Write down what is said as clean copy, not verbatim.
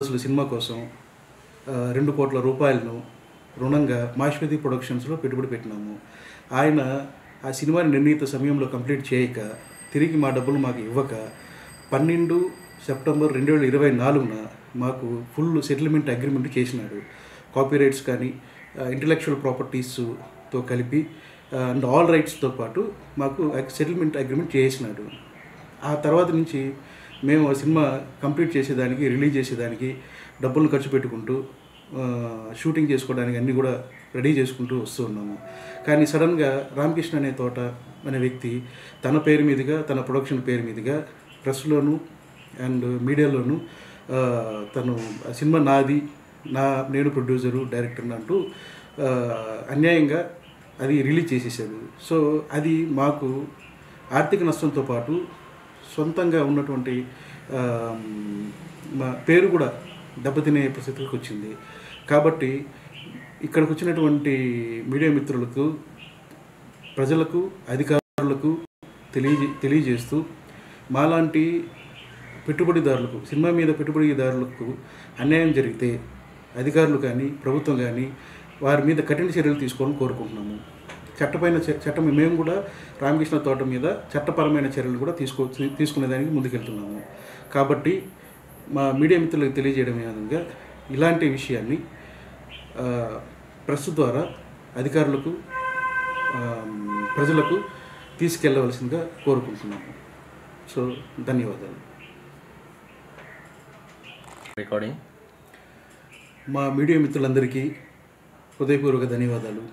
అసలు సినిమా కోసం 2 కోట్ల రూపాయలను రుణంగా మాష్పతి ప్రొడక్షన్స్‌లో పెట్టుబడి పెట్టినాము. ఆయన ఆ సినిమాని నిర్ణీత సమయంలో కంప్లీట్ చేయక, తిరిగి మా డబ్బులు మాకు ఇవ్వక 12 సెప్టెంబర్ 2024న మాకు ఫుల్ సెటిల్మెంట్ అగ్రీమెంట్ చేసినాడు. కాపీరైట్స్ కానీ, ఇంటలెక్చువల్ ప్రాపర్టీస్‌తో కలిపి అండ్ ఆల్ రైట్స్‌తో పాటు మాకు సెటిల్మెంట్ అగ్రీమెంట్ చేసినాడు. ఆ తర్వాత నుంచి మేము ఆ సినిమా కంప్లీట్ చేసేదానికి, రిలీజ్ చేసేదానికి డబ్బులను ఖర్చు పెట్టుకుంటూ షూటింగ్ చేసుకోవడానికి అన్నీ కూడా రెడీ చేసుకుంటూ వస్తూ ఉన్నాము. కానీ సడన్గా రామకృష్ణ అనే వ్యక్తి తన పేరు మీదుగా, తన ప్రొడక్షన్ పేరు మీదుగా ప్రెస్‌లోను అండ్ మీడియాలోను తను సినిమా నాది, నేను ప్రొడ్యూసరు, డైరెక్టర్ని అంటూ అన్యాయంగా అది రిలీజ్ చేసేసాడు. సో అది మాకు ఆర్థిక నష్టంతో పాటు సొంతంగా ఉన్నటువంటి మా పేరు కూడా దెబ్బతినే పరిస్థితికి వచ్చింది. కాబట్టి ఇక్కడికి వచ్చినటువంటి మీడియా మిత్రులకు, ప్రజలకు, అధికారులకు తెలియజేస్తూ మాలాంటి పెట్టుబడిదారులకు, సినిమా మీద పెట్టుబడిదారులకు అన్యాయం జరిగితే అధికారులు కానీ, ప్రభుత్వం కానీ వారి మీద కఠిన చర్యలు తీసుకోవాలని కోరుకుంటున్నాము. చట్టం మేము కూడా రామకృష్ణ తోట మీద చట్టపరమైన చర్యలు కూడా తీసుకునేదానికి ముందుకెళ్తున్నాము. కాబట్టి మా మీడియా మిత్రులకు తెలియజేయడం విధంగా ఇలాంటి విషయాన్ని ప్రెస్ ద్వారా అధికారులకు, ప్రజలకు తీసుకెళ్లవలసిందిగా కోరుకుంటున్నాము. సో ధన్యవాదాలు. రికార్డింగ్ మా మీడియా మిత్రులందరికీ హృదయపూర్వక ధన్యవాదాలు.